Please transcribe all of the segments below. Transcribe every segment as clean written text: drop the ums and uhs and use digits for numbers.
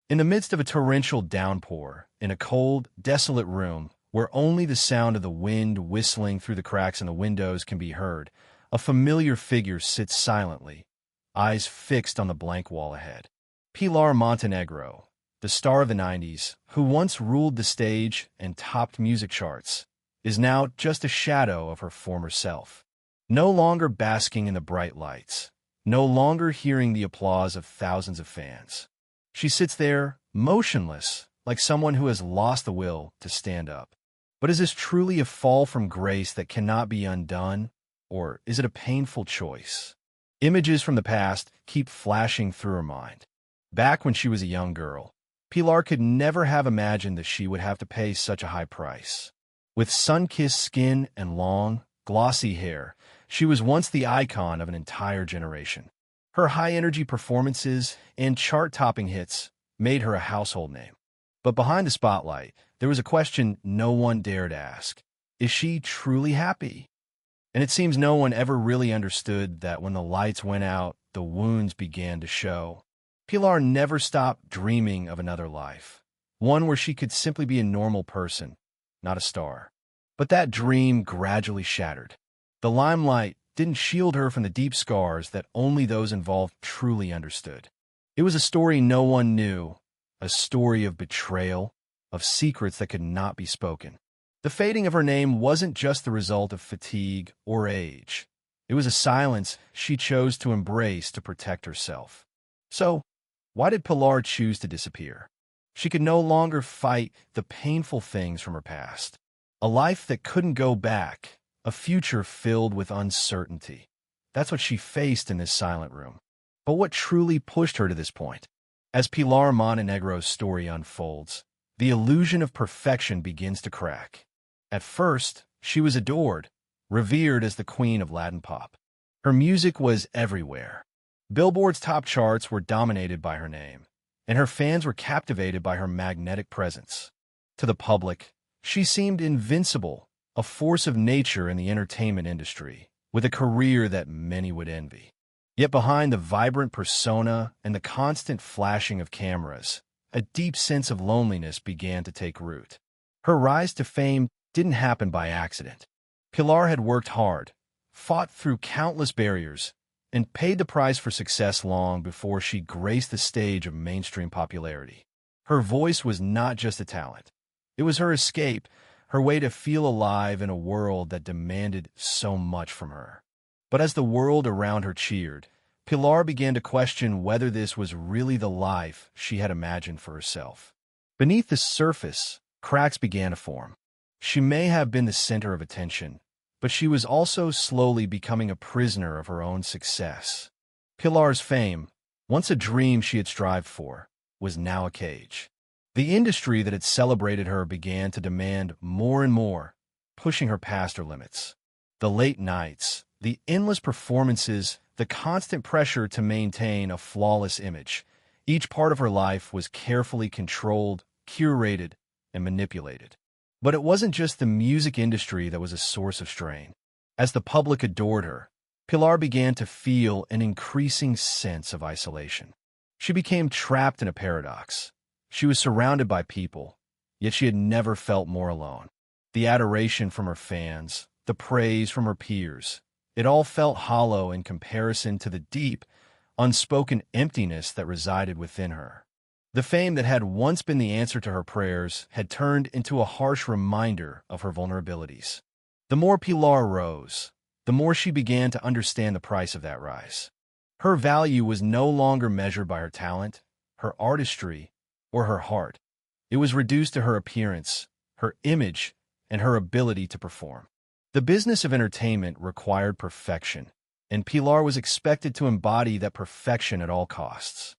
In the midst of a torrential downpour, in a cold, desolate room where only the sound of the wind whistling through the cracks in the windows can be heard, a familiar figure sits silently, eyes fixed on the blank wall ahead. Pilar Montenegro, the star of the 90s, who once ruled the stage and topped music charts, is now just a shadow of her former self. No longer basking in the bright lights, no longer hearing the applause of thousands of fans. She sits there, motionless, like someone who has lost the will to stand up. But is this truly a fall from grace that cannot be undone, or is it a painful choice? Images from the past keep flashing through her mind. Back when she was a young girl, Pilar could never have imagined that she would have to pay such a high price. With sun-kissed skin and long, glossy hair, she was once the icon of an entire generation. Her high-energy performances and chart-topping hits made her a household name. But behind the spotlight, there was a question no one dared ask. Is she truly happy? And it seems no one ever really understood that when the lights went out, the wounds began to show. Pilar never stopped dreaming of another life, one where she could simply be a normal person, not a star. But that dream gradually shattered. The limelight didn't shield her from the deep scars that only those involved truly understood. It was a story no one knew, a story of betrayal, of secrets that could not be spoken. The fading of her name wasn't just the result of fatigue or age. It was a silence she chose to embrace to protect herself. So, why did Pilar choose to disappear? She could no longer fight the painful things from her past. A life that couldn't go back, a future filled with uncertainty. That's what she faced in this silent room. But what truly pushed her to this point? As Pilar Montenegro's story unfolds, the illusion of perfection begins to crack. At first, she was adored, revered as the queen of Latin pop. Her music was everywhere. Billboard's top charts were dominated by her name, and her fans were captivated by her magnetic presence. To the public, she seemed invincible, a force of nature in the entertainment industry, with a career that many would envy. Yet behind the vibrant persona and the constant flashing of cameras, a deep sense of loneliness began to take root. Her rise to fame didn't happen by accident. Pilar had worked hard, fought through countless barriers, and paid the price for success long before she graced the stage of mainstream popularity. Her voice was not just a talent. It was her escape, her way to feel alive in a world that demanded so much from her. But as the world around her cheered, Pilar began to question whether this was really the life she had imagined for herself. Beneath the surface, cracks began to form. She may have been the center of attention, but she was also slowly becoming a prisoner of her own success. Pilar's fame, once a dream she had strived for, was now a cage. The industry that had celebrated her began to demand more and more, pushing her past her limits. The late nights, the endless performances, the constant pressure to maintain a flawless image. Each part of her life was carefully controlled, curated, and manipulated. But it wasn't just the music industry that was a source of strain. As the public adored her, Pilar began to feel an increasing sense of isolation. She became trapped in a paradox. She was surrounded by people, yet she had never felt more alone. The adoration from her fans, the praise from her peers, it all felt hollow in comparison to the deep, unspoken emptiness that resided within her. The fame that had once been the answer to her prayers had turned into a harsh reminder of her vulnerabilities. The more Pilar rose, the more she began to understand the price of that rise. Her value was no longer measured by her talent, her artistry, or her heart. It was reduced to her appearance, her image, and her ability to perform. The business of entertainment required perfection, and Pilar was expected to embody that perfection at all costs.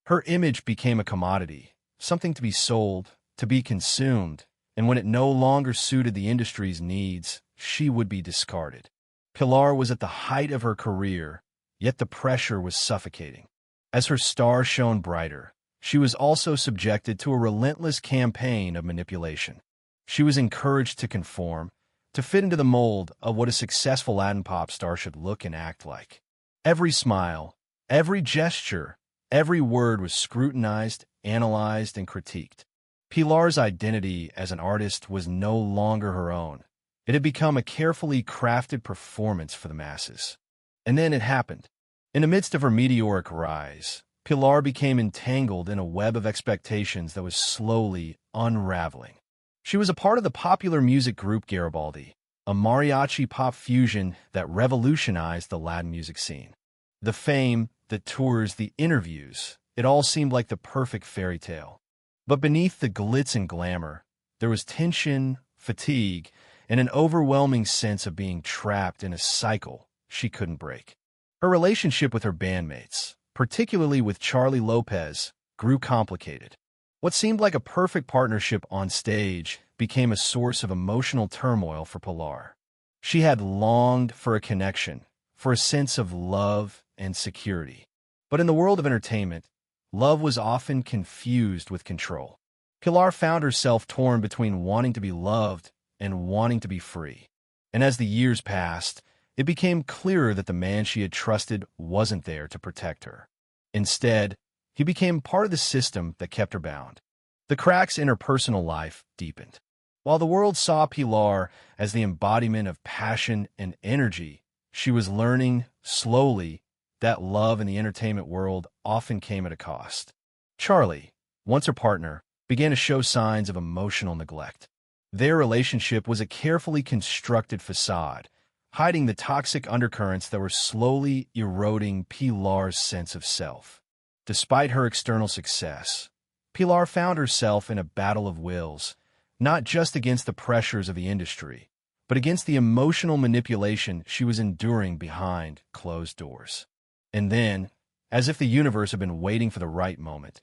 Her image became a commodity, something to be sold, to be consumed, and when it no longer suited the industry's needs, she would be discarded. Pilar was at the height of her career, yet the pressure was suffocating. As her star shone brighter, she was also subjected to a relentless campaign of manipulation. She was encouraged to conform, to fit into the mold of what a successful Latin pop star should look and act like. Every smile, every gesture, every word was scrutinized, analyzed, and critiqued. Pilar's identity as an artist was no longer her own. It had become a carefully crafted performance for the masses. And then it happened. In the midst of her meteoric rise, Pilar became entangled in a web of expectations that was slowly unraveling. She was a part of the popular music group Garibaldi, a mariachi pop fusion that revolutionized the Latin music scene. The fame, the tours, the interviews, it all seemed like the perfect fairy tale. But beneath the glitz and glamour, there was tension, fatigue, and an overwhelming sense of being trapped in a cycle she couldn't break. Her relationship with her bandmates, particularly with Charlie Lopez, grew complicated. What seemed like a perfect partnership on stage became a source of emotional turmoil for Pilar. She had longed for a connection, for a sense of love and security. But in the world of entertainment, love was often confused with control. Pilar found herself torn between wanting to be loved and wanting to be free. And as the years passed, it became clearer that the man she had trusted wasn't there to protect her. Instead, he became part of the system that kept her bound. The cracks in her personal life deepened. While the world saw Pilar as the embodiment of passion and energy, she was learning, slowly, that love in the entertainment world often came at a cost. Charlie, once her partner, began to show signs of emotional neglect. Their relationship was a carefully constructed facade, hiding the toxic undercurrents that were slowly eroding Pilar's sense of self. Despite her external success, Pilar found herself in a battle of wills, not just against the pressures of the industry, but against the emotional manipulation she was enduring behind closed doors. And then, as if the universe had been waiting for the right moment,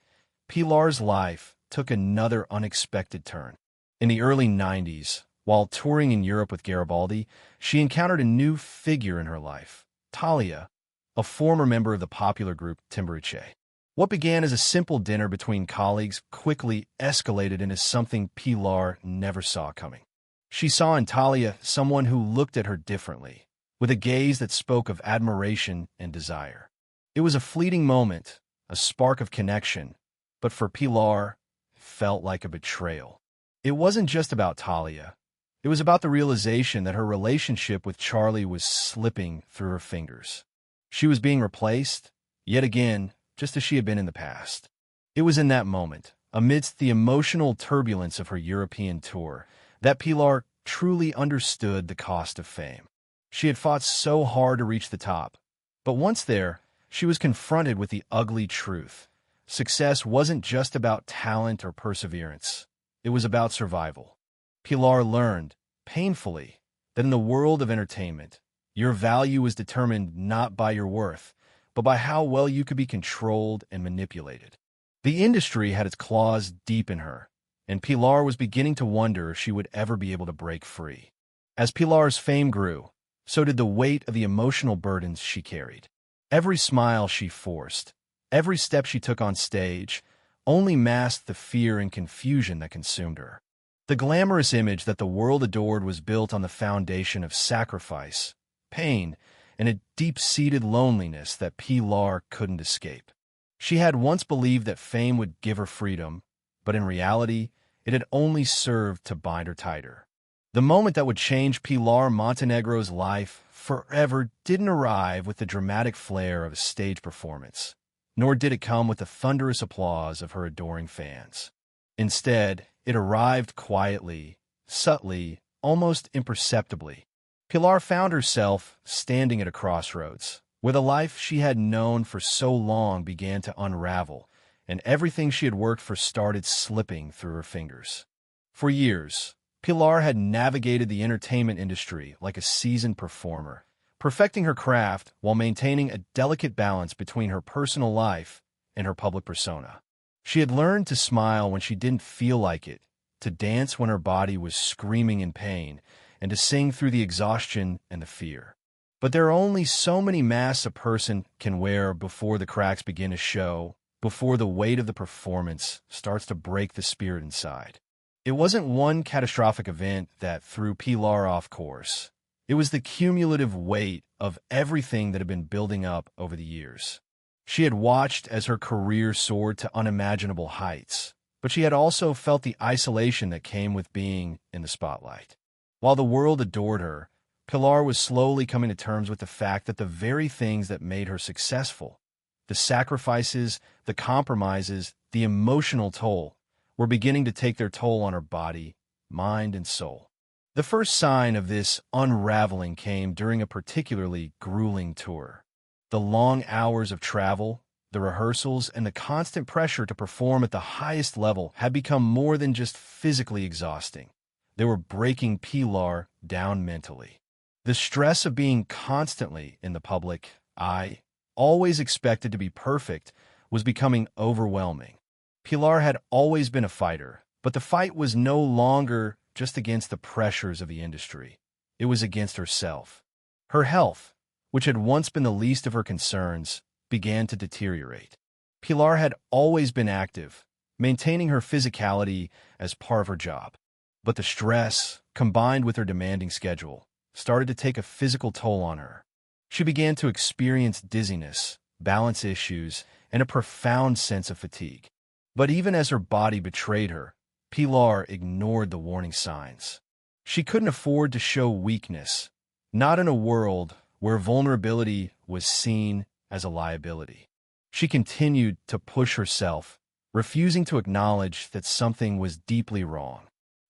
Pilar's life took another unexpected turn. In the early 90s, while touring in Europe with Garibaldi, she encountered a new figure in her life, Talia, a former member of the popular group Timbiriche. What began as a simple dinner between colleagues quickly escalated into something Pilar never saw coming. She saw in Talia someone who looked at her differently, with a gaze that spoke of admiration and desire. It was a fleeting moment, a spark of connection, but for Pilar, it felt like a betrayal. It wasn't just about Talia. It was about the realization that her relationship with Charlie was slipping through her fingers. She was being replaced, yet again, just as she had been in the past. It was in that moment, amidst the emotional turbulence of her European tour, that Pilar truly understood the cost of fame. She had fought so hard to reach the top, but once there, she was confronted with the ugly truth. Success wasn't just about talent or perseverance. It was about survival. Pilar learned, painfully, that in the world of entertainment, your value was determined not by your worth, but by how well you could be controlled and manipulated. The industry had its claws deep in her, and Pilar was beginning to wonder if she would ever be able to break free. As Pilar's fame grew, so did the weight of the emotional burdens she carried. Every smile she forced, every step she took on stage, only masked the fear and confusion that consumed her. The glamorous image that the world adored was built on the foundation of sacrifice, pain, and a deep-seated loneliness that Pilar couldn't escape. She had once believed that fame would give her freedom, but in reality, it had only served to bind her tighter. The moment that would change Pilar Montenegro's life forever didn't arrive with the dramatic flair of a stage performance, nor did it come with the thunderous applause of her adoring fans. Instead, it arrived quietly, subtly, almost imperceptibly. Pilar found herself standing at a crossroads, where the life she had known for so long began to unravel, and everything she had worked for started slipping through her fingers. For years, Pilar had navigated the entertainment industry like a seasoned performer, perfecting her craft while maintaining a delicate balance between her personal life and her public persona. She had learned to smile when she didn't feel like it, to dance when her body was screaming in pain, and to sing through the exhaustion and the fear. But there are only so many masks a person can wear before the cracks begin to show, before the weight of the performance starts to break the spirit inside. It wasn't one catastrophic event that threw Pilar off course. It was the cumulative weight of everything that had been building up over the years. She had watched as her career soared to unimaginable heights, but she had also felt the isolation that came with being in the spotlight. While the world adored her, Pilar was slowly coming to terms with the fact that the very things that made her successful, the sacrifices, the compromises, the emotional toll, were beginning to take their toll on her body, mind, and soul. The first sign of this unraveling came during a particularly grueling tour. The long hours of travel, the rehearsals, and the constant pressure to perform at the highest level had become more than just physically exhausting. They were breaking Pilar down mentally. The stress of being constantly in the public eye, always expected to be perfect, was becoming overwhelming. Pilar had always been a fighter, but the fight was no longer just against the pressures of the industry. It was against herself. Her health, which had once been the least of her concerns, began to deteriorate. Pilar had always been active, maintaining her physicality as part of her job. But the stress, combined with her demanding schedule, started to take a physical toll on her. She began to experience dizziness, balance issues, and a profound sense of fatigue. But even as her body betrayed her, Pilar ignored the warning signs. She couldn't afford to show weakness, not in a world where vulnerability was seen as a liability. She continued to push herself, refusing to acknowledge that something was deeply wrong.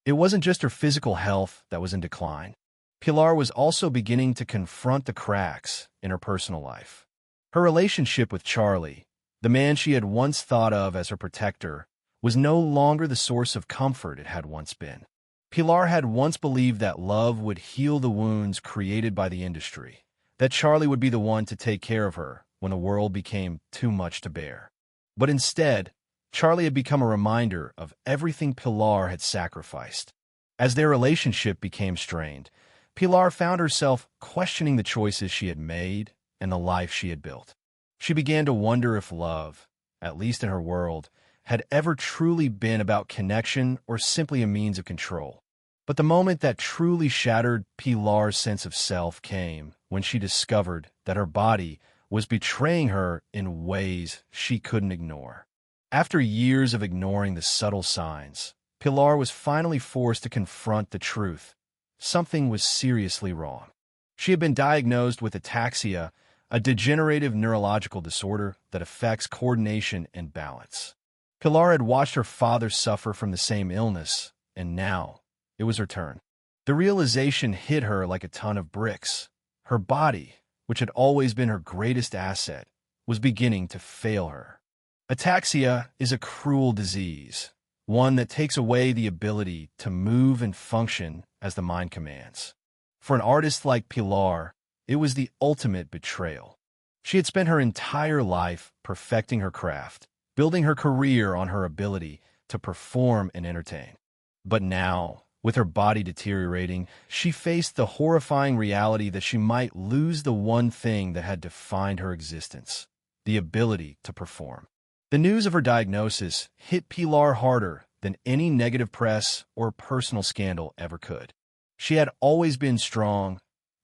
It wasn't just her physical health that was in decline. Pilar was also beginning to confront the cracks in her personal life. Her relationship with Charlie, the man she had once thought of as her protector, was no longer the source of comfort it had once been. Pilar had once believed that love would heal the wounds created by the industry, that Charlie would be the one to take care of her when the world became too much to bear. But instead, Charlie had become a reminder of everything Pilar had sacrificed. As their relationship became strained, Pilar found herself questioning the choices she had made and the life she had built. She began to wonder if love, at least in her world, had ever truly been about connection or simply a means of control. But the moment that truly shattered Pilar's sense of self came when she discovered that her body was betraying her in ways she couldn't ignore. After years of ignoring the subtle signs, Pilar was finally forced to confront the truth. Something was seriously wrong. She had been diagnosed with ataxia, a degenerative neurological disorder that affects coordination and balance. Pilar had watched her father suffer from the same illness, and now it was her turn. The realization hit her like a ton of bricks. Her body, which had always been her greatest asset, was beginning to fail her. Ataxia is a cruel disease, one that takes away the ability to move and function as the mind commands. For an artist like Pilar, it was the ultimate betrayal. She had spent her entire life perfecting her craft, building her career on her ability to perform and entertain. But now, with her body deteriorating, she faced the horrifying reality that she might lose the one thing that had defined her existence, the ability to perform. The news of her diagnosis hit Pilar harder than any negative press or personal scandal ever could. She had always been strong,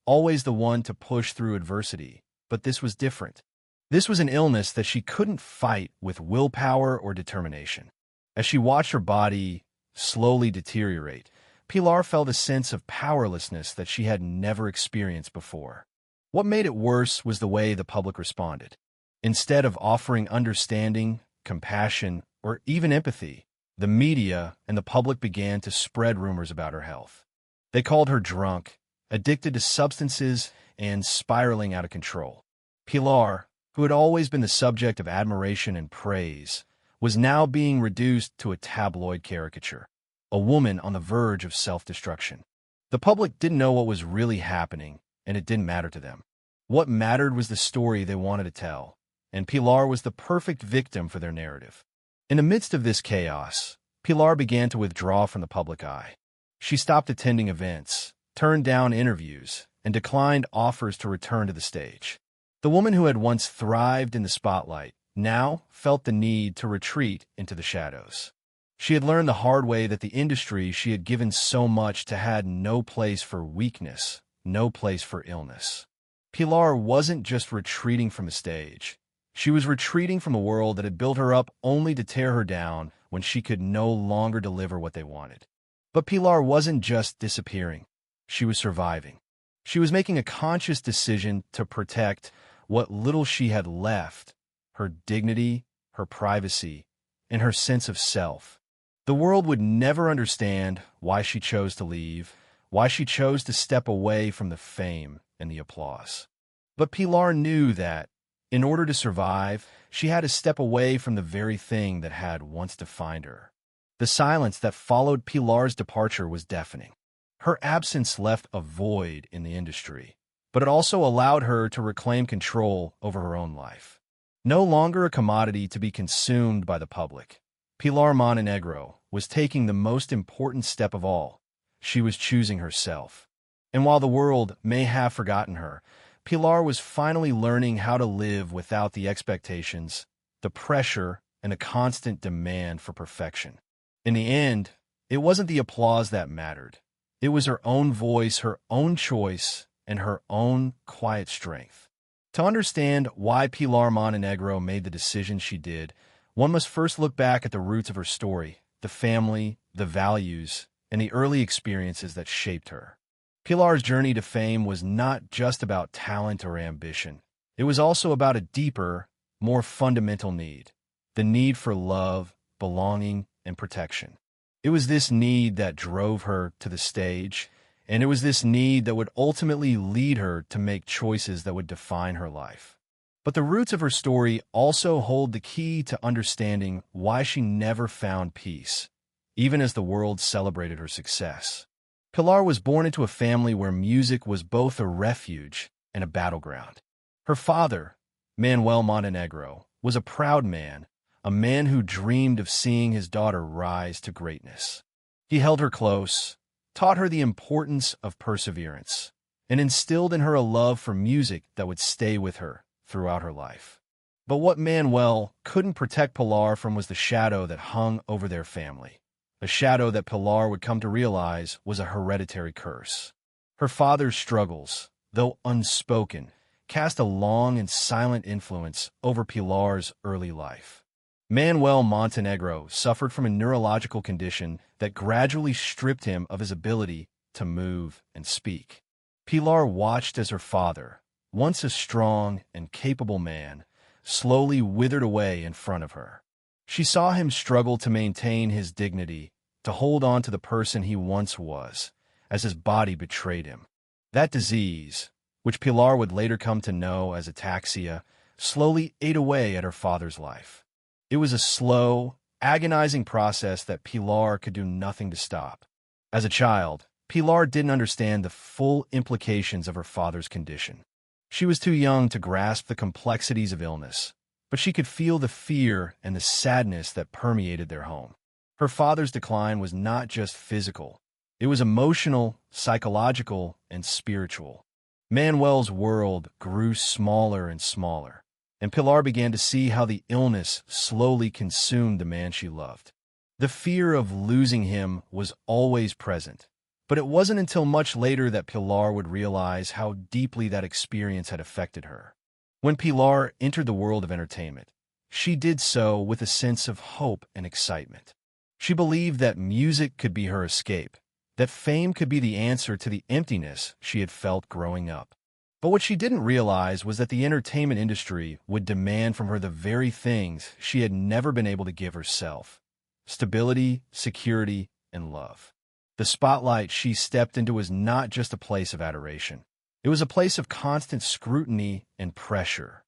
always the one to push through adversity, but this was different. This was an illness that she couldn't fight with willpower or determination. As she watched her body slowly deteriorate, Pilar felt a sense of powerlessness that she had never experienced before. What made it worse was the way the public responded. Instead of offering understanding, compassion, or even empathy, the media and the public began to spread rumors about her health. They called her drunk, addicted to substances, and spiraling out of control. Pilar, who had always been the subject of admiration and praise, was now being reduced to a tabloid caricature, a woman on the verge of self-destruction. The public didn't know what was really happening, and it didn't matter to them. What mattered was the story they wanted to tell, and Pilar was the perfect victim for their narrative. In the midst of this chaos, Pilar began to withdraw from the public eye. She stopped attending events, turned down interviews, and declined offers to return to the stage. The woman who had once thrived in the spotlight now felt the need to retreat into the shadows. She had learned the hard way that the industry she had given so much to had no place for weakness, no place for illness. Pilar wasn't just retreating from the stage. She was retreating from a world that had built her up only to tear her down when she could no longer deliver what they wanted. But Pilar wasn't just disappearing. She was surviving. She was making a conscious decision to protect what little she had left, her dignity, her privacy, and her sense of self. The world would never understand why she chose to leave, why she chose to step away from the fame and the applause. But Pilar knew that, in order to survive, she had to step away from the very thing that had once defined her. The silence that followed Pilar's departure was deafening. Her absence left a void in the industry, but it also allowed her to reclaim control over her own life. No longer a commodity to be consumed by the public, Pilar Montenegro was taking the most important step of all. She was choosing herself. And while the world may have forgotten her, Pilar was finally learning how to live without the expectations, the pressure, and a constant demand for perfection. In the end, it wasn't the applause that mattered. It was her own voice, her own choice, and her own quiet strength. To understand why Pilar Montenegro made the decision she did, one must first look back at the roots of her story, the family, the values, and the early experiences that shaped her. Pilar's journey to fame was not just about talent or ambition. It was also about a deeper, more fundamental need, the need for love, belonging, and protection. It was this need that drove her to the stage, and it was this need that would ultimately lead her to make choices that would define her life. But the roots of her story also hold the key to understanding why she never found peace, even as the world celebrated her success. Pilar was born into a family where music was both a refuge and a battleground. Her father, Manuel Montenegro, was a proud man, a man who dreamed of seeing his daughter rise to greatness. He held her close, taught her the importance of perseverance, and instilled in her a love for music that would stay with her throughout her life. But what Manuel couldn't protect Pilar from was the shadow that hung over their family, a shadow that Pilar would come to realize was a hereditary curse. Her father's struggles, though unspoken, cast a long and silent influence over Pilar's early life. Manuel Montenegro suffered from a neurological condition that gradually stripped him of his ability to move and speak. Pilar watched as her father, once a strong and capable man, slowly withered away in front of her. She saw him struggle to maintain his dignity, to hold on to the person he once was, as his body betrayed him. That disease, which Pilar would later come to know as ataxia, slowly ate away at her father's life. It was a slow, agonizing process that Pilar could do nothing to stop. As a child, Pilar didn't understand the full implications of her father's condition. She was too young to grasp the complexities of illness, but she could feel the fear and the sadness that permeated their home. Her father's decline was not just physical. It was emotional, psychological, and spiritual. Manuel's world grew smaller and smaller, and Pilar began to see how the illness slowly consumed the man she loved. The fear of losing him was always present, but it wasn't until much later that Pilar would realize how deeply that experience had affected her. When Pilar entered the world of entertainment, she did so with a sense of hope and excitement. She believed that music could be her escape, that fame could be the answer to the emptiness she had felt growing up. But what she didn't realize was that the entertainment industry would demand from her the very things she had never been able to give herself: stability, security, and love. The spotlight she stepped into was not just a place of adoration. It was a place of constant scrutiny and pressure.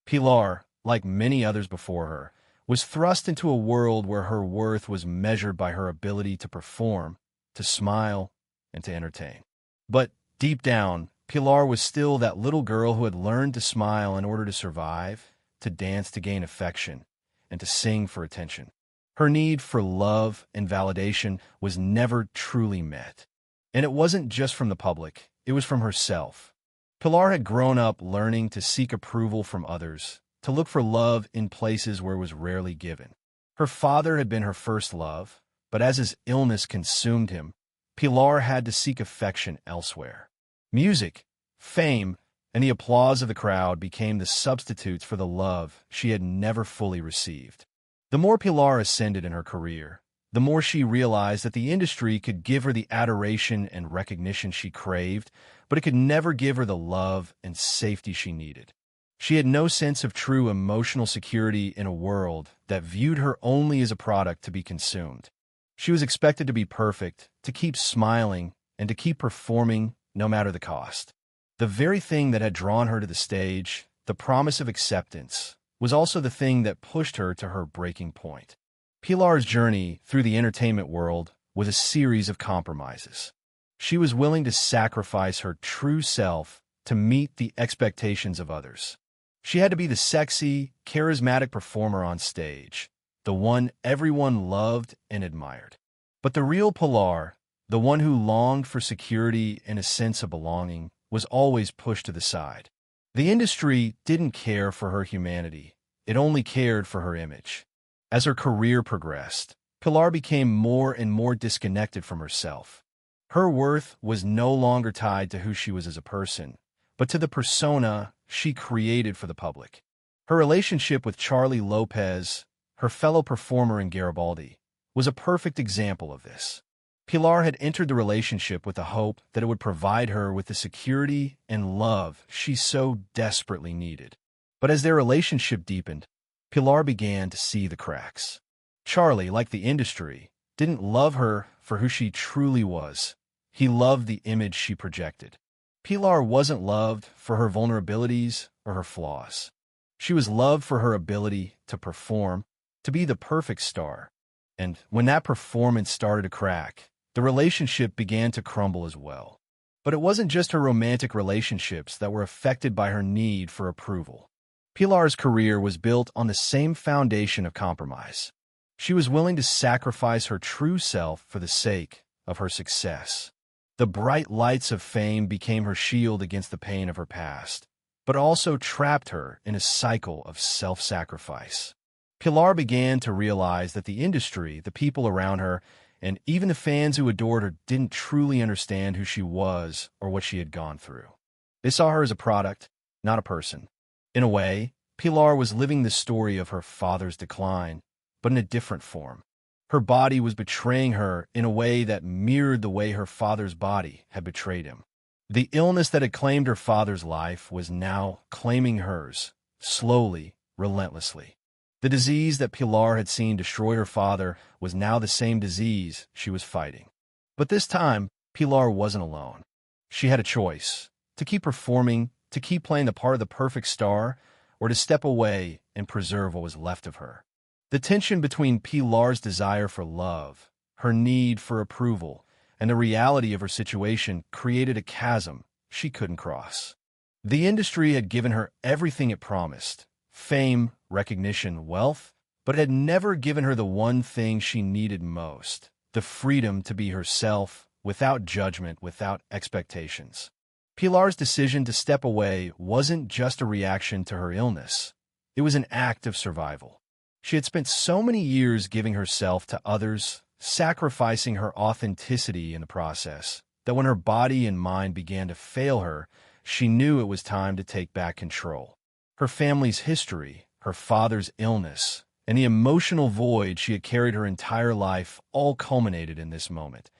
Pilar, like many others before her, was thrust into a world where her worth was measured by her ability to perform, to smile, and to entertain. But deep down, Pilar was still that little girl who had learned to smile in order to survive, to dance to gain affection, and to sing for attention. Her need for love and validation was never truly met. And it wasn't just from the public, it was from herself. Pilar had grown up learning to seek approval from others, to look for love in places where it was rarely given. Her father had been her first love, but as his illness consumed him, Pilar had to seek affection elsewhere. Music, fame, and the applause of the crowd became the substitutes for the love she had never fully received. The more Pilar ascended in her career, the more she realized that the industry could give her the adoration and recognition she craved, but it could never give her the love and safety she needed. She had no sense of true emotional security in a world that viewed her only as a product to be consumed. She was expected to be perfect, to keep smiling, and to keep performing no matter the cost. The very thing that had drawn her to the stage, the promise of acceptance, was also the thing that pushed her to her breaking point. Pilar's journey through the entertainment world was a series of compromises. She was willing to sacrifice her true self to meet the expectations of others. She had to be the sexy, charismatic performer on stage, the one everyone loved and admired. But the real Pilar, the one who longed for security and a sense of belonging, was always pushed to the side. The industry didn't care for her humanity. It only cared for her image. As her career progressed, Pilar became more and more disconnected from herself. Her worth was no longer tied to who she was as a person, but to the persona she created for the public. Her relationship with Charlie Lopez, her fellow performer in Garibaldi, was a perfect example of this. Pilar had entered the relationship with the hope that it would provide her with the security and love she so desperately needed. But as their relationship deepened, Pilar began to see the cracks. Charlie, like the industry, didn't love her for who she truly was. He loved the image she projected. Pilar wasn't loved for her vulnerabilities or her flaws. She was loved for her ability to perform, to be the perfect star. And when that performance started to crack, the relationship began to crumble as well. But it wasn't just her romantic relationships that were affected by her need for approval. Pilar's career was built on the same foundation of compromise. She was willing to sacrifice her true self for the sake of her success. The bright lights of fame became her shield against the pain of her past, but also trapped her in a cycle of self-sacrifice. Pilar began to realize that the industry, the people around her, and even the fans who adored her didn't truly understand who she was or what she had gone through. They saw her as a product, not a person. In a way, Pilar was living the story of her father's decline, but in a different form. Her body was betraying her in a way that mirrored the way her father's body had betrayed him. The illness that had claimed her father's life was now claiming hers, slowly, relentlessly. The disease that Pilar had seen destroy her father was now the same disease she was fighting. But this time, Pilar wasn't alone. She had a choice: to keep performing, to keep playing the part of the perfect star, or to step away and preserve what was left of her. The tension between Pilar's desire for love, her need for approval, and the reality of her situation created a chasm she couldn't cross. The industry had given her everything it promised: fame, recognition, wealth, but it had never given her the one thing she needed most: the freedom to be herself, without judgment, without expectations. Pilar's decision to step away wasn't just a reaction to her illness. It was an act of survival. She had spent so many years giving herself to others, sacrificing her authenticity in the process, that when her body and mind began to fail her, she knew it was time to take back control. Her family's history, her father's illness, and the emotional void she had carried her entire life all culminated in this moment.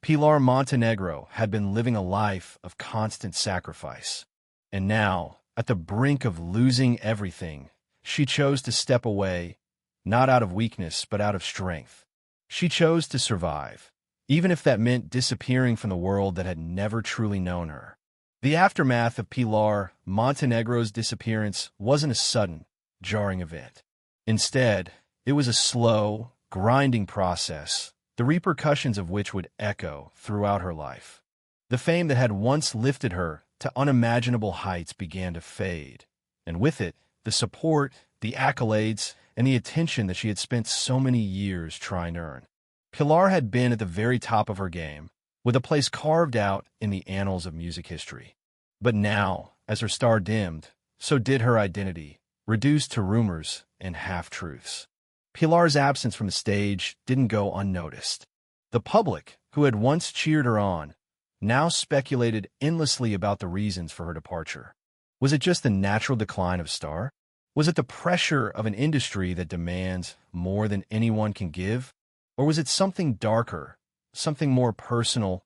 Pilar Montenegro had been living a life of constant sacrifice. And now, at the brink of losing everything, she chose to step away, not out of weakness, but out of strength. She chose to survive, even if that meant disappearing from the world that had never truly known her. The aftermath of Pilar Montenegro's disappearance wasn't a sudden, jarring event. Instead, it was a slow, grinding process, the repercussions of which would echo throughout her life. The fame that had once lifted her to unimaginable heights began to fade, and with it, the support, the accolades, and the attention that she had spent so many years trying to earn. Pilar had been at the very top of her game, with a place carved out in the annals of music history. But now, as her star dimmed, so did her identity, reduced to rumors and half-truths. Pilar's absence from the stage didn't go unnoticed. The public, who had once cheered her on, now speculated endlessly about the reasons for her departure. Was it just the natural decline of a star? Was it the pressure of an industry that demands more than anyone can give? Or was it something darker, something more personal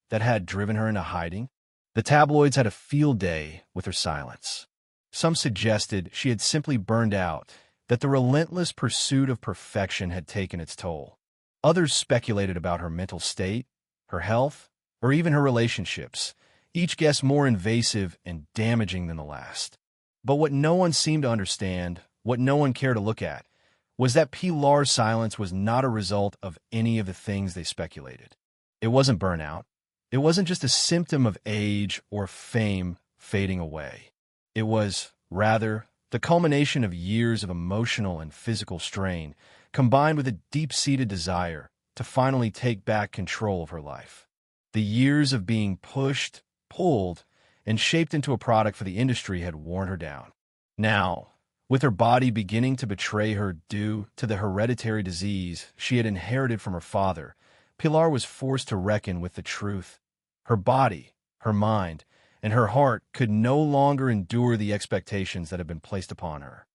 that had driven her into hiding? The tabloids had a field day with her silence. Some suggested she had simply burned out, that the relentless pursuit of perfection had taken its toll. Others speculated about her mental state, her health, or even her relationships, each guess more invasive and damaging than the last. But what no one seemed to understand, what no one cared to look at, was that Pilar's silence was not a result of any of the things they speculated. It wasn't burnout. It wasn't just a symptom of age or fame fading away. It was, rather, the culmination of years of emotional and physical strain, combined with a deep-seated desire to finally take back control of her life. The years of being pushed, pulled, and shaped into a product for the industry had worn her down. Now, with her body beginning to betray her due to the hereditary disease she had inherited from her father, Pilar was forced to reckon with the truth. Her body, her mind, and her heart could no longer endure the expectations that had been placed upon her.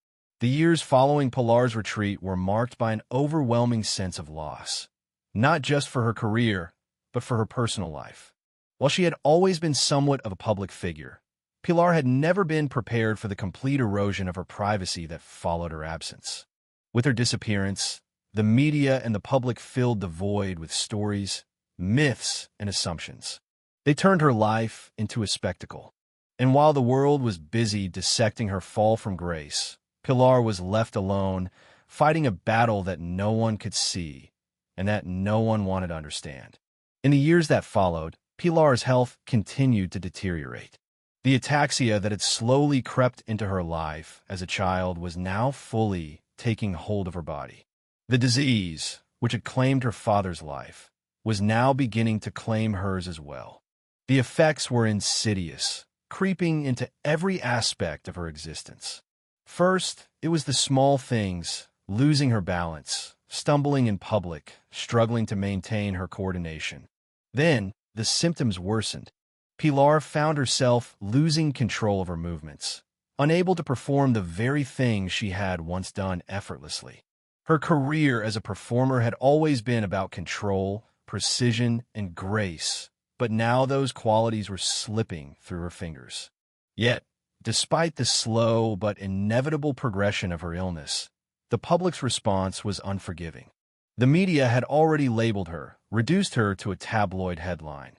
The years following Pilar's retreat were marked by an overwhelming sense of loss, not just for her career, but for her personal life. While she had always been somewhat of a public figure, Pilar had never been prepared for the complete erosion of her privacy that followed her absence. With her disappearance, the media and the public filled the void with stories, myths, and assumptions. They turned her life into a spectacle. And while the world was busy dissecting her fall from grace, Pilar was left alone, fighting a battle that no one could see and that no one wanted to understand. In the years that followed, Pilar's health continued to deteriorate. The ataxia that had slowly crept into her life as a child was now fully taking hold of her body. The disease, which had claimed her father's life, was now beginning to claim hers as well. The effects were insidious, creeping into every aspect of her existence. First, it was the small things, losing her balance, stumbling in public, struggling to maintain her coordination. Then, the symptoms worsened. Pilar found herself losing control of her movements, unable to perform the very things she had once done effortlessly. Her career as a performer had always been about control, precision, and grace, but now those qualities were slipping through her fingers. Yet, despite the slow but inevitable progression of her illness, the public's response was unforgiving. The media had already labeled her, reduced her to a tabloid headline.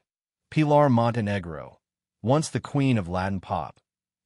Pilar Montenegro, once the queen of Latin pop,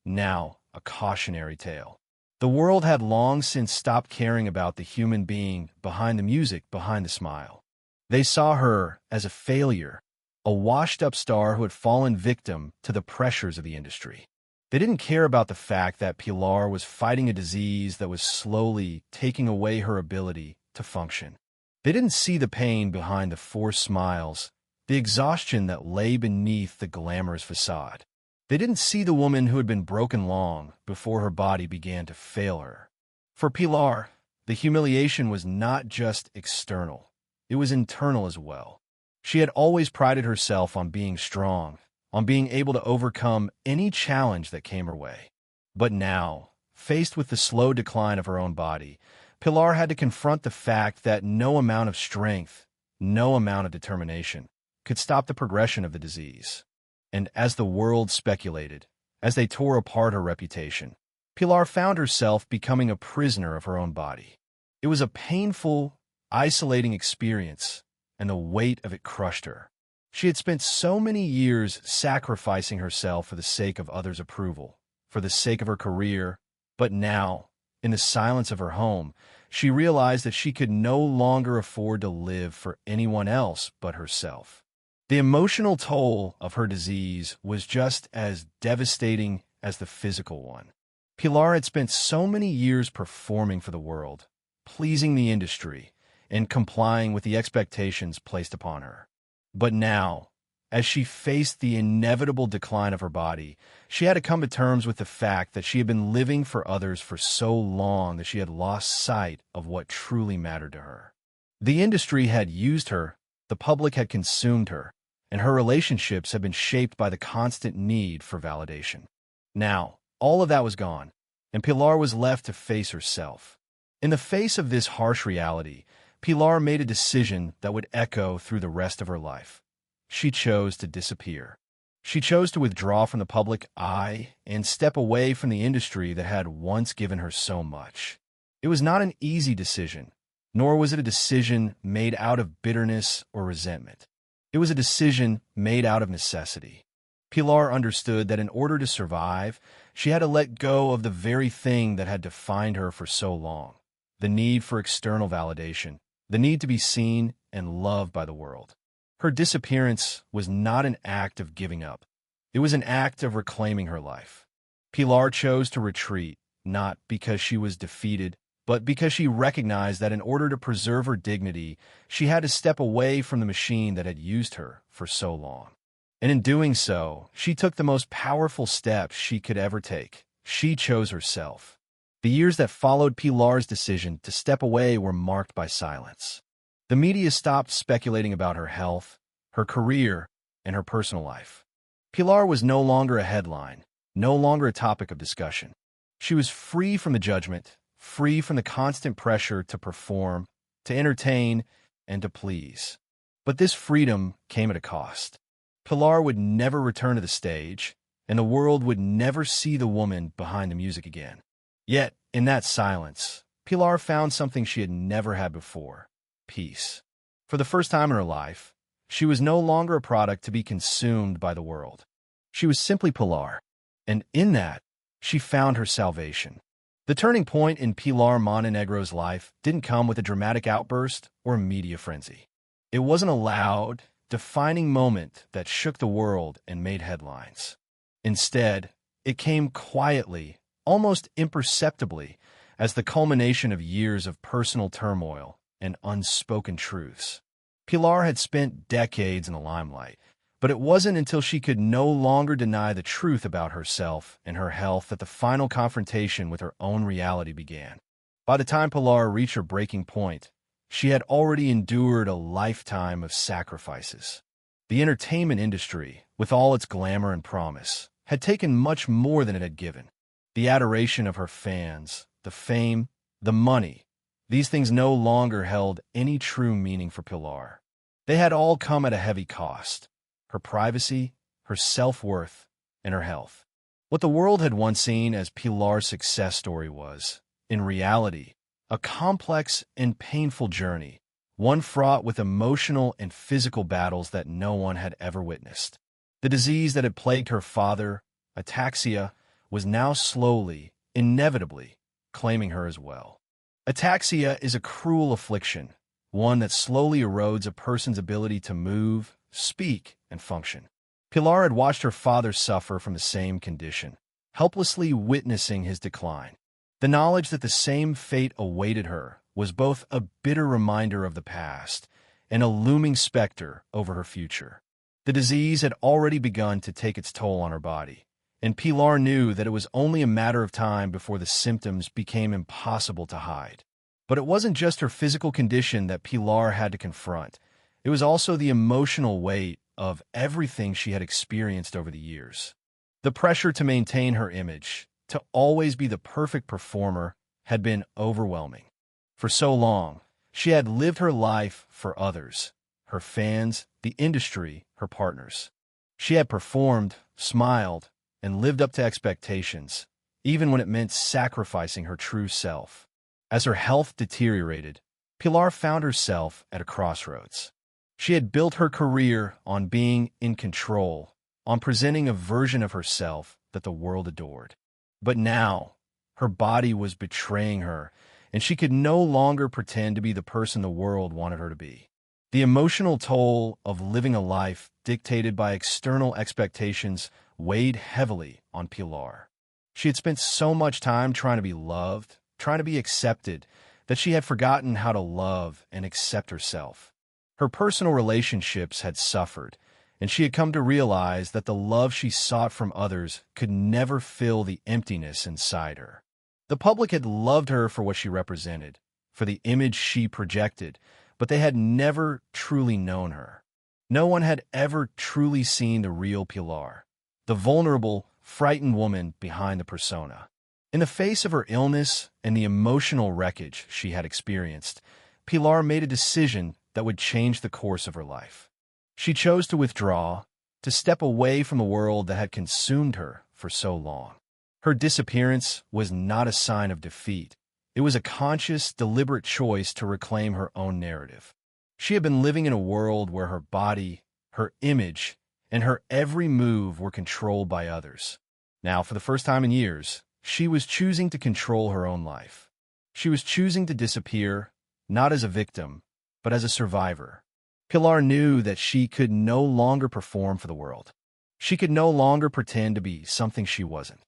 now a cautionary tale. The world had long since stopped caring about the human being behind the music, behind the smile. They saw her as a failure, a washed-up star who had fallen victim to the pressures of the industry. They didn't care about the fact that Pilar was fighting a disease that was slowly taking away her ability to function. They didn't see the pain behind the forced smiles, the exhaustion that lay beneath the glamorous facade. They didn't see the woman who had been broken long before her body began to fail her. For Pilar, the humiliation was not just external, it was internal as well. She had always prided herself on being strong, on being able to overcome any challenge that came her way. But now, faced with the slow decline of her own body, Pilar had to confront the fact that no amount of strength, no amount of determination, could stop the progression of the disease. And as the world speculated, as they tore apart her reputation, Pilar found herself becoming a prisoner of her own body. It was a painful, isolating experience, and the weight of it crushed her. She had spent so many years sacrificing herself for the sake of others' approval, for the sake of her career, but now, in the silence of her home, she realized that she could no longer afford to live for anyone else but herself. The emotional toll of her disease was just as devastating as the physical one. Pilar had spent so many years performing for the world, pleasing the industry, and complying with the expectations placed upon her. But now, as she faced the inevitable decline of her body, she had to come to terms with the fact that she had been living for others for so long that she had lost sight of what truly mattered to her. The industry had used her, the public had consumed her, and her relationships had been shaped by the constant need for validation. Now, All of that was gone, and Pilar was left to face herself. In the face of this harsh reality, Pilar made a decision that would echo through the rest of her life. She chose to disappear. She chose to withdraw from the public eye and step away from the industry that had once given her so much. It was not an easy decision, nor was it a decision made out of bitterness or resentment. It was a decision made out of necessity. Pilar understood that in order to survive, she had to let go of the very thing that had defined her for so long: the need for external validation, the need to be seen and loved by the world. Her disappearance was not an act of giving up. It was an act of reclaiming her life. Pilar chose to retreat, not because she was defeated, but because she recognized that in order to preserve her dignity, she had to step away from the machine that had used her for so long. And in doing so, she took the most powerful steps she could ever take. She chose herself. The years that followed Pilar's decision to step away were marked by silence. The media stopped speculating about her health, her career, and her personal life. Pilar was no longer a headline, no longer a topic of discussion. She was free from the judgment, free from the constant pressure to perform, to entertain, and to please. But this freedom came at a cost. Pilar would never return to the stage, and the world would never see the woman behind the music again. Yet, in that silence, Pilar found something she had never had before: peace. For the first time in her life, she was no longer a product to be consumed by the world. She was simply Pilar, and in that, she found her salvation. The turning point in Pilar Montenegro's life didn't come with a dramatic outburst or a media frenzy. It wasn't a loud, defining moment that shook the world and made headlines. Instead, it came quietly, almost imperceptibly, as the culmination of years of personal turmoil and unspoken truths. Pilar had spent decades in the limelight, but it wasn't until she could no longer deny the truth about herself and her health that the final confrontation with her own reality began. By the time Pilar reached her breaking point, she had already endured a lifetime of sacrifices. The entertainment industry, with all its glamour and promise, had taken much more than it had given. The adoration of her fans, the fame, the money, these things no longer held any true meaning for Pilar. They had all come at a heavy cost: her privacy, her self-worth, and her health. What the world had once seen as Pilar's success story was, in reality, a complex and painful journey, one fraught with emotional and physical battles that no one had ever witnessed. The disease that had plagued her father, ataxia, was now slowly, inevitably, claiming her as well. Ataxia is a cruel affliction, one that slowly erodes a person's ability to move, speak, and function. Pilar had watched her father suffer from the same condition, helplessly witnessing his decline. The knowledge that the same fate awaited her was both a bitter reminder of the past and a looming specter over her future. The disease had already begun to take its toll on her body, and Pilar knew that it was only a matter of time before the symptoms became impossible to hide. But it wasn't just her physical condition that Pilar had to confront. It was also the emotional weight of everything she had experienced over the years. The pressure to maintain her image, to always be the perfect performer, had been overwhelming. For so long, she had lived her life for others: her fans, the industry, her partners. She had performed, smiled, and lived up to expectations, even when it meant sacrificing her true self. As her health deteriorated, Pilar found herself at a crossroads. She had built her career on being in control, on presenting a version of herself that the world adored. But now, her body was betraying her, and she could no longer pretend to be the person the world wanted her to be. The emotional toll of living a life dictated by external expectations weighed heavily on Pilar. She had spent so much time trying to be loved, trying to be accepted, that she had forgotten how to love and accept herself. Her personal relationships had suffered, and she had come to realize that the love she sought from others could never fill the emptiness inside her. The public had loved her for what she represented, for the image she projected, but they had never truly known her. No one had ever truly seen the real Pilar, the vulnerable, frightened woman behind the persona. In the face of her illness and the emotional wreckage she had experienced, Pilar made a decision that would change the course of her life. She chose to withdraw, to step away from the world that had consumed her for so long. Her disappearance was not a sign of defeat. It was a conscious, deliberate choice to reclaim her own narrative. She had been living in a world where her body, her image, and her every move were controlled by others. Now, for the first time in years, she was choosing to control her own life. She was choosing to disappear, not as a victim, but as a survivor. Pilar knew that she could no longer perform for the world. She could no longer pretend to be something she wasn't.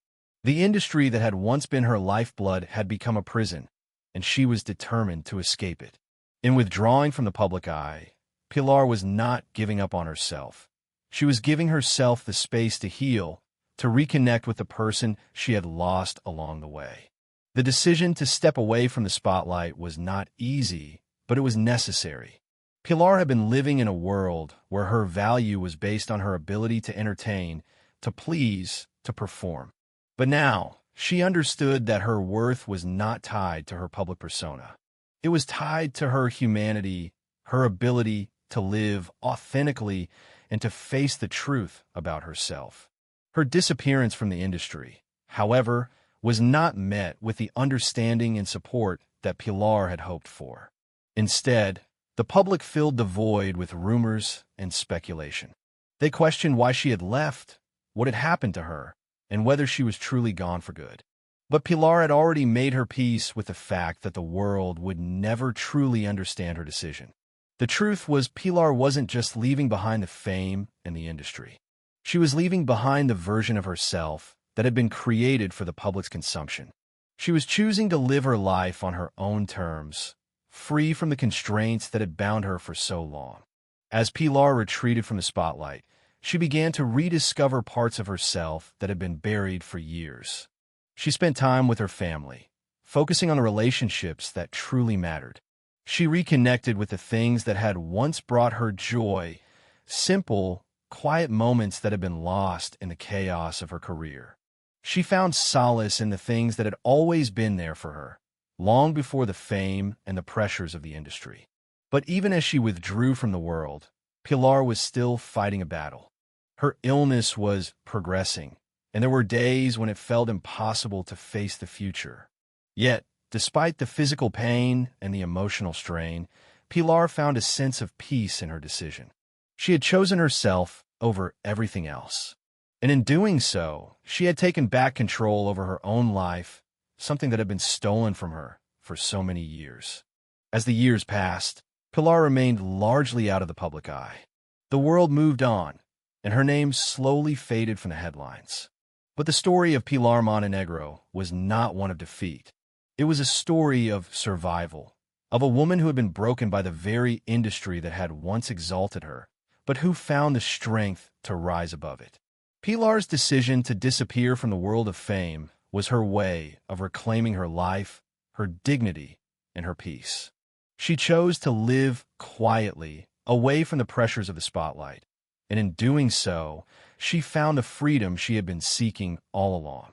The industry that had once been her lifeblood had become a prison, and she was determined to escape it. In withdrawing from the public eye, Pilar was not giving up on herself. She was giving herself the space to heal, to reconnect with the person she had lost along the way. The decision to step away from the spotlight was not easy, but it was necessary. Pilar had been living in a world where her value was based on her ability to entertain, to please, to perform. But now, she understood that her worth was not tied to her public persona. It was tied to her humanity, her ability to live authentically and to face the truth about herself. Her disappearance from the industry, however, was not met with the understanding and support that Pilar had hoped for. Instead, the public filled the void with rumors and speculation. They questioned why she had left, what had happened to her, and whether she was truly gone for good. But Pilar had already made her peace with the fact that the world would never truly understand her decision. The truth was, Pilar wasn't just leaving behind the fame and the industry. She was leaving behind the version of herself that had been created for the public's consumption. She was choosing to live her life on her own terms, free from the constraints that had bound her for so long. As Pilar retreated from the spotlight, she began to rediscover parts of herself that had been buried for years. She spent time with her family, focusing on the relationships that truly mattered. She reconnected with the things that had once brought her joy, simple, quiet moments that had been lost in the chaos of her career. She found solace in the things that had always been there for her, long before the fame and the pressures of the industry. But even as she withdrew from the world, Pilar was still fighting a battle. Her illness was progressing, and there were days when it felt impossible to face the future. Yet, despite the physical pain and the emotional strain, Pilar found a sense of peace in her decision. She had chosen herself over everything else. And in doing so, she had taken back control over her own life, something that had been stolen from her for so many years. As the years passed, Pilar remained largely out of the public eye. The world moved on, and her name slowly faded from the headlines. But the story of Pilar Montenegro was not one of defeat. It was a story of survival, of a woman who had been broken by the very industry that had once exalted her, but who found the strength to rise above it. Pilar's decision to disappear from the world of fame was her way of reclaiming her life, her dignity, and her peace. She chose to live quietly, away from the pressures of the spotlight, and in doing so, she found the freedom she had been seeking all along.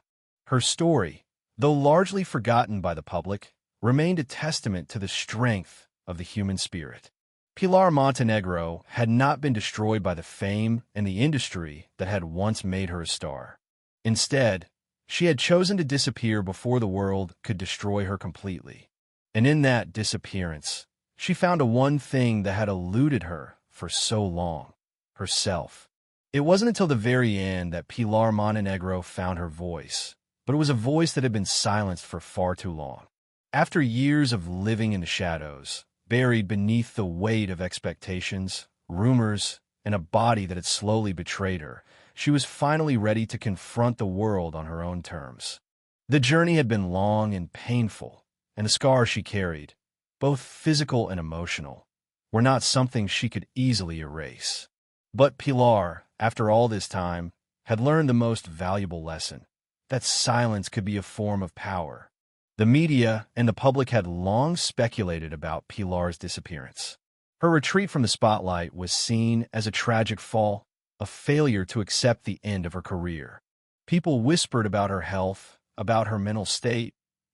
Her story, though largely forgotten by the public, remained a testament to the strength of the human spirit. Pilar Montenegro had not been destroyed by the fame and the industry that had once made her a star. Instead, she had chosen to disappear before the world could destroy her completely. And in that disappearance, she found a one thing that had eluded her for so long: herself. It wasn't until the very end that Pilar Montenegro found her voice, but it was a voice that had been silenced for far too long. After years of living in the shadows, buried beneath the weight of expectations, rumors, and a body that had slowly betrayed her, she was finally ready to confront the world on her own terms. The journey had been long and painful, and the scars she carried, both physical and emotional, were not something she could easily erase. But Pilar, after all this time, had learned the most valuable lesson: that silence could be a form of power. The media and the public had long speculated about Pilar's disappearance. Her retreat from the spotlight was seen as a tragic fall, a failure to accept the end of her career. People whispered about her health, about her mental state,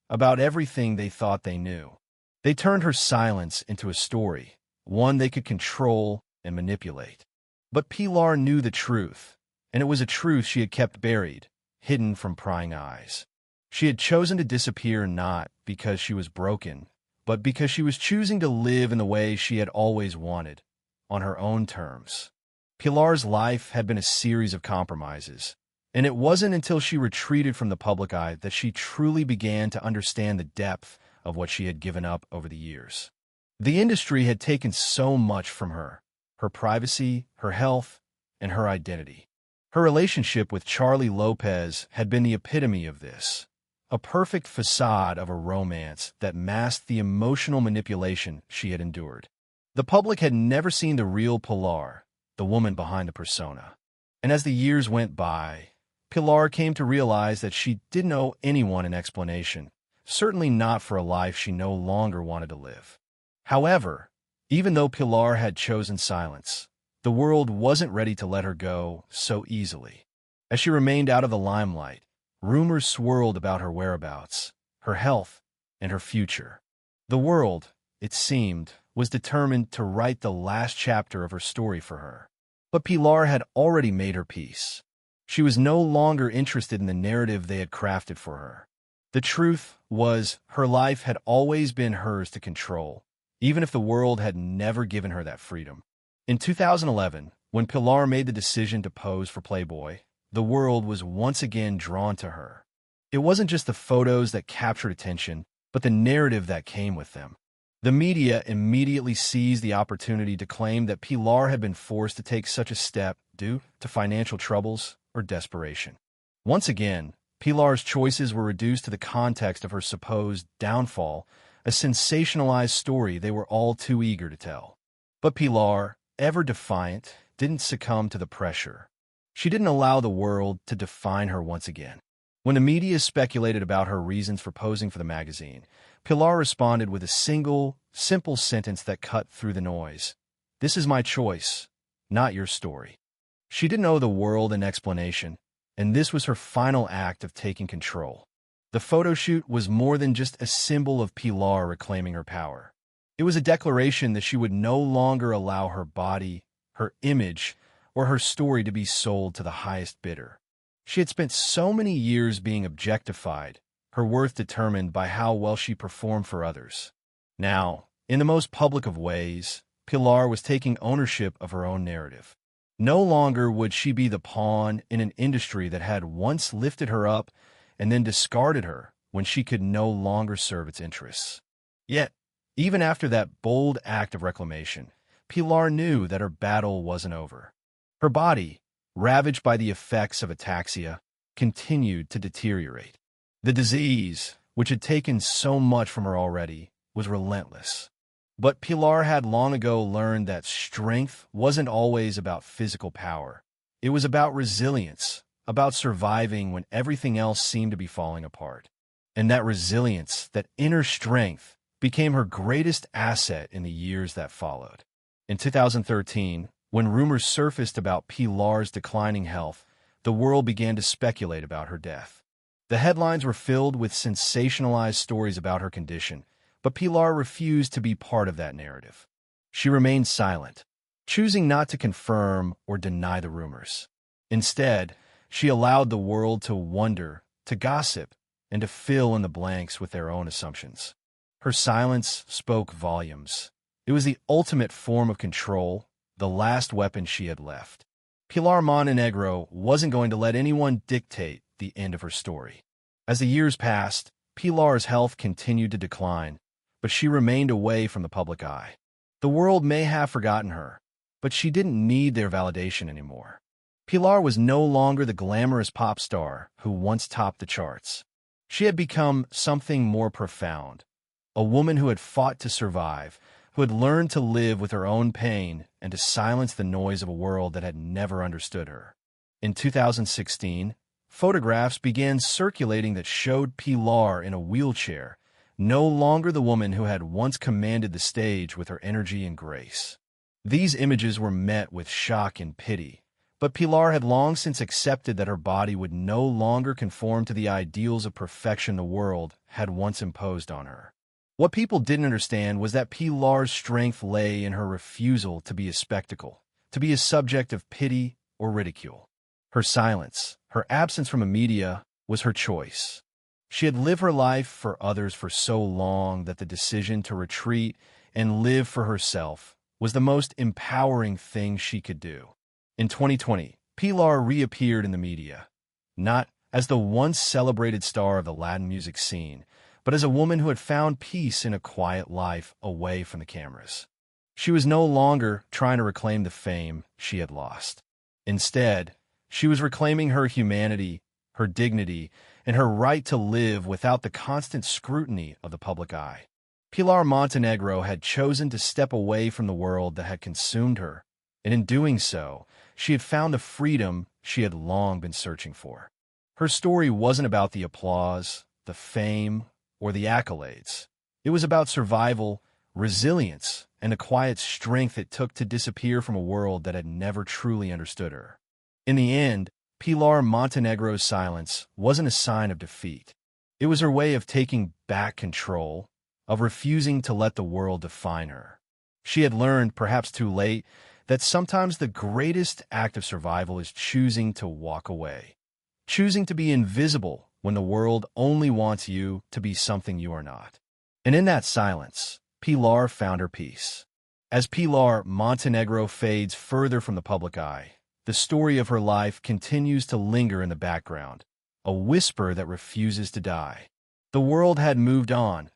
about everything they thought they knew. They turned her silence into a story, one they could control and manipulate. But Pilar knew the truth, and it was a truth she had kept buried, hidden from prying eyes. She had chosen to disappear not because she was broken, but because she was choosing to live in the way she had always wanted, on her own terms. Pilar's life had been a series of compromises, and it wasn't until she retreated from the public eye that she truly began to understand the depth of what she had given up over the years. The industry had taken so much from her privacy, her health, and her identity. Her relationship with Charlie Lopez had been the epitome of this, a perfect facade of a romance that masked the emotional manipulation she had endured. The public had never seen the real Pilar, the woman behind the persona. And as the years went by, Pilar came to realize that she didn't owe anyone an explanation, certainly not for a life she no longer wanted to live. However, even though Pilar had chosen silence, the world wasn't ready to let her go so easily. As she remained out of the limelight, rumors swirled about her whereabouts, her health, and her future. The world, it seemed, was determined to write the last chapter of her story for her. But Pilar had already made her peace. She was no longer interested in the narrative they had crafted for her. The truth was, her life had always been hers to control, even if the world had never given her that freedom. In 2011, when Pilar made the decision to pose for Playboy, the world was once again drawn to her. It wasn't just the photos that captured attention, but the narrative that came with them. The media immediately seized the opportunity to claim that Pilar had been forced to take such a step due to financial troubles or desperation. Once again, Pilar's choices were reduced to the context of her supposed downfall, a sensationalized story they were all too eager to tell. But Pilar, ever defiant, didn't succumb to the pressure. She didn't allow the world to define her once again. When the media speculated about her reasons for posing for the magazine, Pilar responded with a single, simple sentence that cut through the noise. "This is my choice, not your story." She didn't owe the world an explanation, and this was her final act of taking control. The photo shoot was more than just a symbol of Pilar reclaiming her power. It was a declaration that she would no longer allow her body, her image, or her story to be sold to the highest bidder. She had spent so many years being objectified, her worth determined by how well she performed for others. Now, in the most public of ways, Pilar was taking ownership of her own narrative. No longer would she be the pawn in an industry that had once lifted her up and then discarded her when she could no longer serve its interests. Yet, even after that bold act of reclamation, Pilar knew that her battle wasn't over. Her body, ravaged by the effects of ataxia, continued to deteriorate. The disease, which had taken so much from her already, was relentless. But Pilar had long ago learned that strength wasn't always about physical power. It was about resilience, about surviving when everything else seemed to be falling apart. And that resilience, that inner strength, became her greatest asset in the years that followed. In 2013, when rumors surfaced about Pilar's declining health, the world began to speculate about her death. The headlines were filled with sensationalized stories about her condition, but Pilar refused to be part of that narrative. She remained silent, choosing not to confirm or deny the rumors. Instead, she allowed the world to wonder, to gossip, and to fill in the blanks with their own assumptions. Her silence spoke volumes. It was the ultimate form of control, the last weapon she had left. Pilar Montenegro wasn't going to let anyone dictate the end of her story. As the years passed, Pilar's health continued to decline, but she remained away from the public eye. The world may have forgotten her, but she didn't need their validation anymore. Pilar was no longer the glamorous pop star who once topped the charts. She had become something more profound, a woman who had fought to survive, who had learned to live with her own pain and to silence the noise of a world that had never understood her. In 2016, photographs began circulating that showed Pilar in a wheelchair, no longer the woman who had once commanded the stage with her energy and grace. These images were met with shock and pity, But Pilar had long since accepted that her body would no longer conform to the ideals of perfection the world had once imposed on her. What people didn't understand was that Pilar's strength lay in her refusal to be a spectacle, to be a subject of pity or ridicule. Her silence, her absence from the media, was her choice. She had lived her life for others for so long that the decision to retreat and live for herself was the most empowering thing she could do. In 2020, Pilar reappeared in the media, not as the once celebrated star of the Latin music scene, but as a woman who had found peace in a quiet life away from the cameras. She was no longer trying to reclaim the fame she had lost. Instead, she was reclaiming her humanity, her dignity, and her right to live without the constant scrutiny of the public eye. Pilar Montenegro had chosen to step away from the world that had consumed her, and in doing so, she had found the freedom she had long been searching for. Her story wasn't about the applause, the fame, or the accolades. It was about survival, resilience, and the quiet strength it took to disappear from a world that had never truly understood her. In the end, Pilar Montenegro's silence wasn't a sign of defeat. It was her way of taking back control, of refusing to let the world define her. She had learned, perhaps too late, that sometimes the greatest act of survival is choosing to walk away, choosing to be invisible when the world only wants you to be something you are not. And in that silence, Pilar found her peace. As Pilar Montenegro fades further from the public eye, the story of her life continues to linger in the background, a whisper that refuses to die. The world had moved on,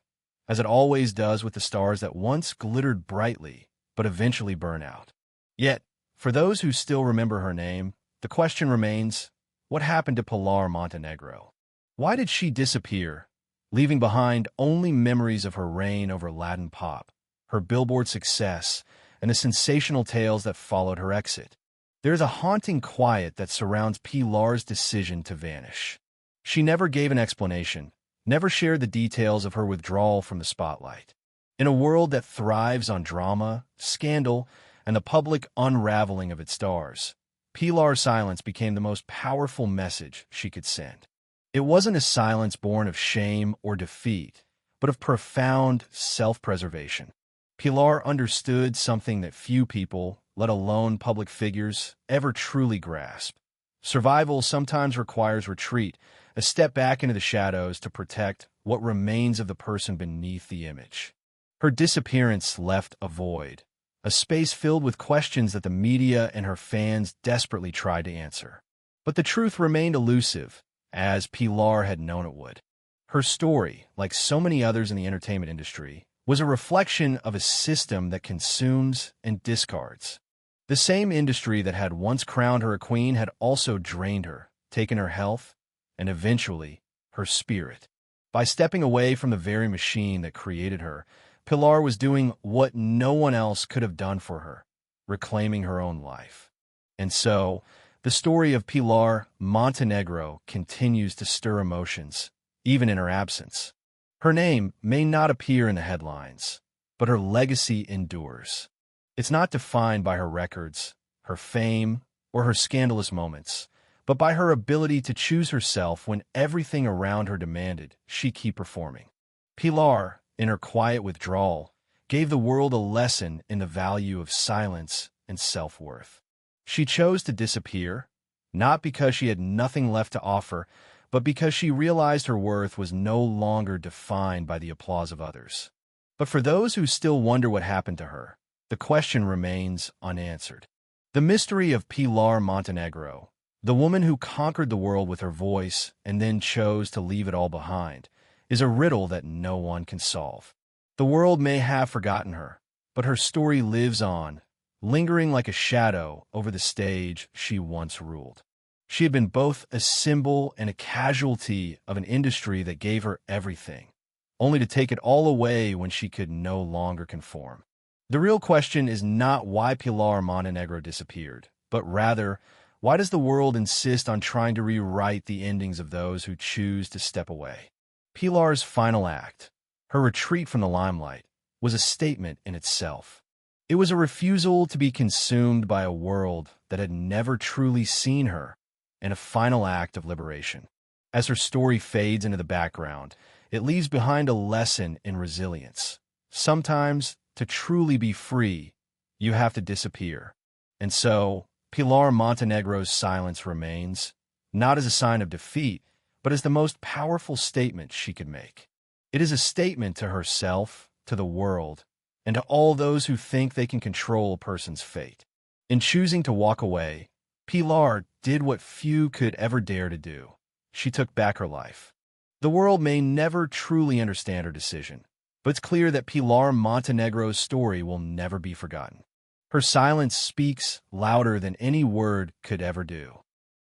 as it always does with the stars that once glittered brightly, but eventually burn out. Yet, for those who still remember her name, the question remains, what happened to Pilar Montenegro? Why did she disappear, leaving behind only memories of her reign over Latin pop, her Billboard success, and the sensational tales that followed her exit? There is a haunting quiet that surrounds Pilar's decision to vanish. She never gave an explanation, never shared the details of her withdrawal from the spotlight. In a world that thrives on drama, scandal, and the public unraveling of its stars, Pilar's silence became the most powerful message she could send. It wasn't a silence born of shame or defeat, but of profound self-preservation. Pilar understood something that few people, let alone public figures, ever truly grasp. Survival sometimes requires retreat, a step back into the shadows to protect what remains of the person beneath the image. Her disappearance left a void, a space filled with questions that the media and her fans desperately tried to answer. But the truth remained elusive, as Pilar had known it would. Her story, like so many others in the entertainment industry, was a reflection of a system that consumes and discards. The same industry that had once crowned her a queen had also drained her, taken her health, and eventually, her spirit. By stepping away from the very machine that created her, Pilar was doing what no one else could have done for her, reclaiming her own life. And so, the story of Pilar Montenegro continues to stir emotions, even in her absence. Her name may not appear in the headlines, but her legacy endures. It's not defined by her records, her fame, or her scandalous moments, but by her ability to choose herself when everything around her demanded she keep performing. Pilar, in her quiet withdrawal, gave the world a lesson in the value of silence and self-worth. She chose to disappear, not because she had nothing left to offer, but because she realized her worth was no longer defined by the applause of others. But for those who still wonder what happened to her, the question remains unanswered. The mystery of Pilar Montenegro, the woman who conquered the world with her voice and then chose to leave it all behind, is a riddle that no one can solve. The world may have forgotten her, but her story lives on, lingering like a shadow over the stage she once ruled. She had been both a symbol and a casualty of an industry that gave her everything, only to take it all away when she could no longer conform. The real question is not why Pilar Montenegro disappeared, but rather, why does the world insist on trying to rewrite the endings of those who choose to step away? Pilar's final act, her retreat from the limelight, was a statement in itself. It was a refusal to be consumed by a world that had never truly seen her, in a final act of liberation. As her story fades into the background, it leaves behind a lesson in resilience. Sometimes, to truly be free, you have to disappear. And so, Pilar Montenegro's silence remains, not as a sign of defeat, but as the most powerful statement she could make. It is a statement to herself, to the world, and to all those who think they can control a person's fate. In choosing to walk away, Pilar did what few could ever dare to do. She took back her life. The world may never truly understand her decision, but it's clear that Pilar Montenegro's story will never be forgotten. Her silence speaks louder than any word could ever do.